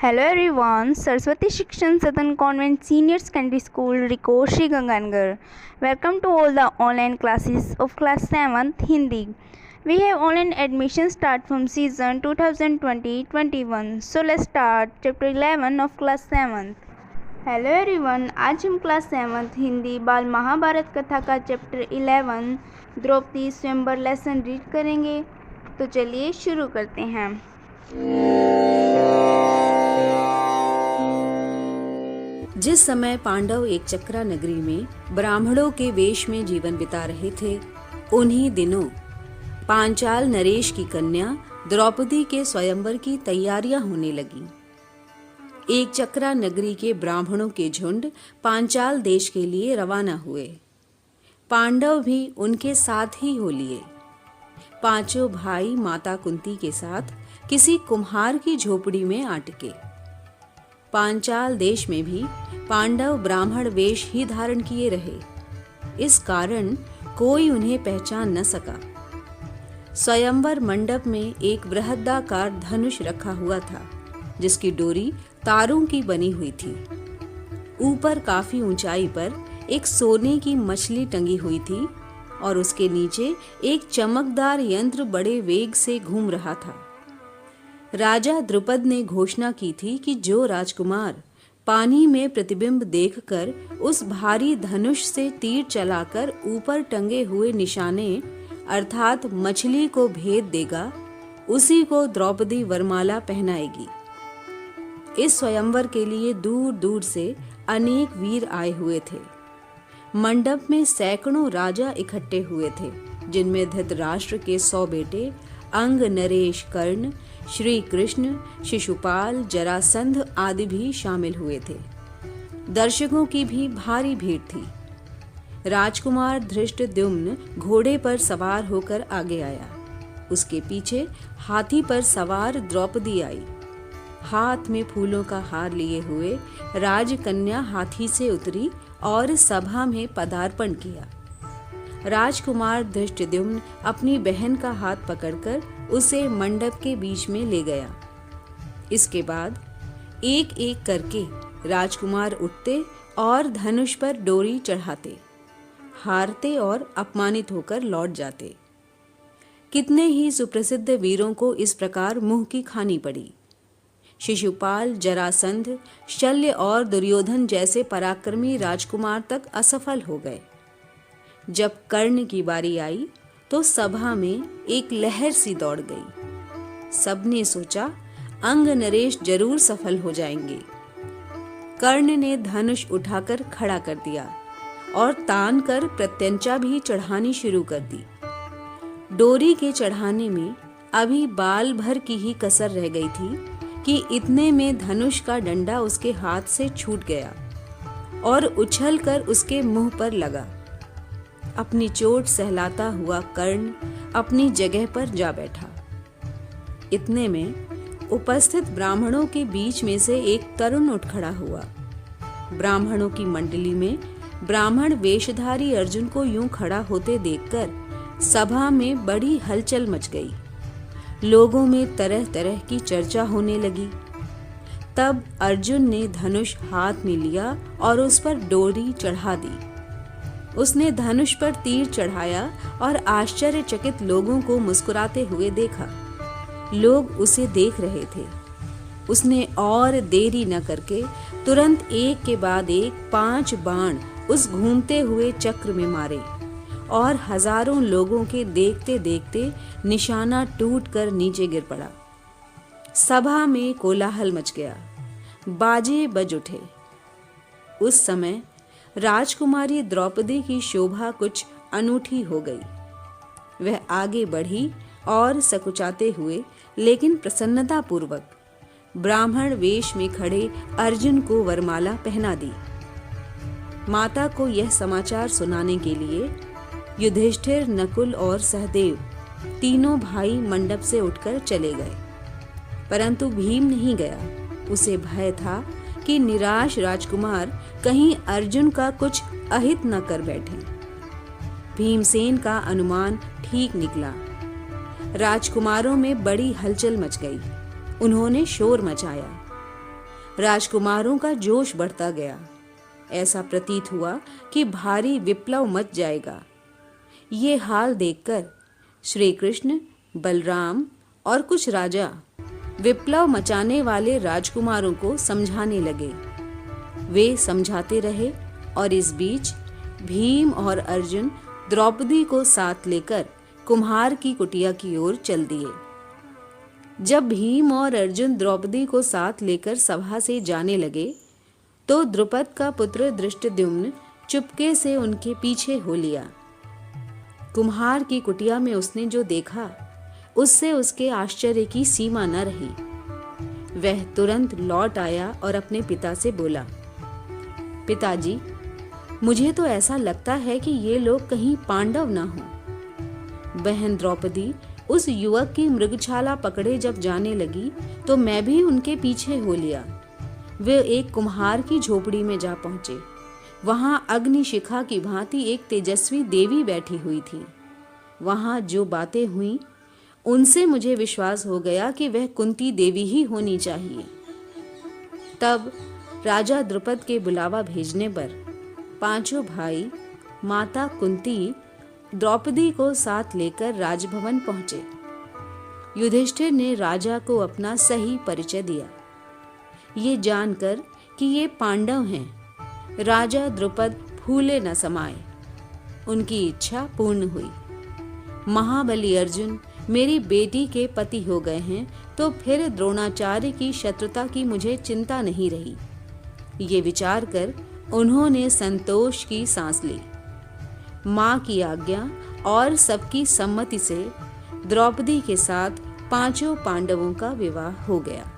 Hello everyone, Saraswati Shikshan Sadan Convent Senior Secondary School, Rikoshi Ganganagar. Welcome to all the online classes of class 7th Hindi. We have online admission start from season 2020-21. So let's start chapter 11 of class 7th. Hello everyone, आज हम class 7th Hindi बाल महाभारत कथा का chapter 11 Draupadi स्वयंवर lesson read करेंगे। तो चलिए शुरू करते हैं। जिस समय पांडव एक चक्रा नगरी में ब्राह्मणों के वेश में जीवन बिता रहे थे, उन्हीं दिनों पांचाल नरेश की कन्या द्रौपदी के स्वयंवर की तैयारियां होने लगी। एक चक्रा नगरी के ब्राह्मणों के झुंड पांचाल देश के लिए रवाना हुए। पांडव भी उनके साथ ही हो लिए। पांचों भाई माता कुंती के साथ किसी कुम्हार की झोपड़ी में आटके। पांचाल देश में भी पांडव ब्राह्मण वेश ही धारण किए रहे। इस कारण कोई उन्हें पहचान न सका। स्वयंवर मंडप में एक बृहदाकार धनुष रखा हुआ था, जिसकी डोरी तारों की बनी हुई थी। ऊपर काफी ऊंचाई पर एक सोने की मछली टंगी हुई थी और उसके नीचे एक चमकदार यंत्र बड़े वेग से घूम रहा था। राजा द्रुपद ने घोषणा की थी कि जो राजकुमार पानी में प्रतिबिंब देखकर उस भारी धनुष से तीर चलाकर ऊपर टंगे हुए निशाने अर्थात मछली को भेद देगा, उसी को द्रौपदी वरमाला पहनाएगी। इस स्वयंवर के लिए दूर दूर से अनेक वीर आए हुए थे। मंडप में सैकड़ों राजा इकट्ठे हुए थे, जिनमें धृतराष्ट्र के 100 बेटे अंग, नरेश, कर्ण, श्री कृष्ण, शिशुपाल, जरासंध आदि भी शामिल हुए थे। दर्शकों की भी भारी भीड़ थी। राजकुमार धृष्टद्युम्न घोड़े पर सवार होकर आगे आया। उसके पीछे हाथी पर सवार द्रौपदी आई। हाथ में फूलों का हार लिए हुए राजकन्या हाथी से उतरी और सभा में पदार्पण किया। राजकुमार धृष्टद्युम्न अपनी बहन का हाथ पकड़कर उसे मंडप के बीच में ले गया। इसके बाद एक एक करके राजकुमार उठते और धनुष पर डोरी चढ़ाते, हारते और अपमानित होकर लौट जाते। कितने ही सुप्रसिद्ध वीरों को इस प्रकार मुंह की खानी पड़ी। शिशुपाल, जरासंध, शल्य और दुर्योधन जैसे पराक्रमी राजकुमार तक असफल हो गए। जब कर्ण की बारी आई तो सभा में एक लहर सी दौड़ गई। सबने सोचा अंग, नरेश जरूर सफल हो जाएंगे। कर्ण ने धनुष उठाकर खड़ा कर दिया और तान कर प्रत्यंचा भी चढ़ानी शुरू कर दी। डोरी के चढ़ाने में अभी बाल भर की ही कसर रह गई थी कि इतने में धनुष का डंडा उसके हाथ से छूट गया और उछलकर उसके मुंह पर लगा। अपनी चोट सहलाता हुआ कर्ण अपनी जगह पर जा बैठा। इतने में उपस्थित ब्राह्मणों के बीच में से एक तरुण उठ खड़ा हुआ। ब्राह्मणों की मंडली में ब्राह्मण वेशधारी अर्जुन को यूं खड़ा होते देखकर सभा में बड़ी हलचल मच गई। लोगों में तरह तरह की चर्चा होने लगी। तब अर्जुन ने धनुष हाथ में लिया और उस पर डोरी चढ़ा दी। उसने धनुष पर तीर चढ़ाया और आश्चर्यचकित लोगों को मुस्कुराते हुए देखा। लोग उसे देख रहे थे। उसने और देरी न करके तुरंत एक के बाद एक 5 बाण उस घूमते हुए चक्र में मारे और हजारों लोगों के देखते देखते निशाना टूटकर नीचे गिर पड़ा। सभा में कोलाहल मच गया। बाजे बज उठे। उस समय राजकुमारी द्रौपदी की शोभा कुछ अनूठी हो गई। वह आगे बढ़ी और सकुचाते हुए लेकिन प्रसन्नता पूर्वक ब्राह्मण वेश में खड़े अर्जुन को वरमाला पहना दी। माता को यह समाचार सुनाने के लिए युधिष्ठिर, नकुल और सहदेव तीनों भाई मंडप से उठकर चले गए, परंतु भीम नहीं गया। उसे भय था कि निराश राजकुमार कहीं अर्जुन का कुछ अहित न कर बैठे। भीमसेन का अनुमान ठीक निकला। राजकुमारों में बड़ी हलचल मच गई। उन्होंने शोर मचाया। राजकुमारों का जोश बढ़ता गया। ऐसा प्रतीत हुआ कि भारी विप्लव मच जाएगा। ये हाल देखकर श्री कृष्ण, बलराम और कुछ राजा विप्लव मचाने वाले राजकुमारों को समझाने लगे। वे समझाते रहे और इस बीच भीम और अर्जुन द्रौपदी को साथ लेकर कुम्हार की कुटिया की ओर चल दिए। जब भीम और अर्जुन द्रौपदी को साथ लेकर सभा से जाने लगे तो द्रुपद का पुत्र धृष्टद्युम्न चुपके से उनके पीछे हो लिया। कुम्हार की कुटिया में उसने जो देखा उससे उसके आश्चर्य की सीमा न रही। वह तुरंत लौट आया और अपने पिता से बोला, पिताजी, मुझे तो ऐसा लगता है कि ये लोग कहीं पांडव ना हों। बहन द्रौपदी उस युवक की मृगछाला पकड़े जब जाने लगी तो मैं भी उनके पीछे हो लिया। वे एक कुम्हार की झोपड़ी में जा पहुंचे। वहां अग्निशिखा की भांति एक तेजस्वी देवी बैठी हुई थी। वहां जो बातें हुई उनसे मुझे विश्वास हो गया कि वह कुंती देवी ही होनी चाहिए। तब राजा द्रुपद के बुलावा भेजने पर पांचों भाई माता कुंती द्रौपदी को साथ लेकर राजभवन पहुंचे। युधिष्ठिर ने राजा को अपना सही परिचय दिया। ये जानकर कि ये पांडव हैं, राजा द्रुपद फूले न समाए। उनकी इच्छा पूर्ण हुई। महाबली अर्जुन मेरी बेटी के पति हो गए हैं तो फिर द्रोणाचार्य की शत्रुता की मुझे चिंता नहीं रही। ये विचार कर उन्होंने संतोष की सांस ली। मां की आज्ञा और सबकी सम्मति से द्रौपदी के साथ पांचों पांडवों का विवाह हो गया।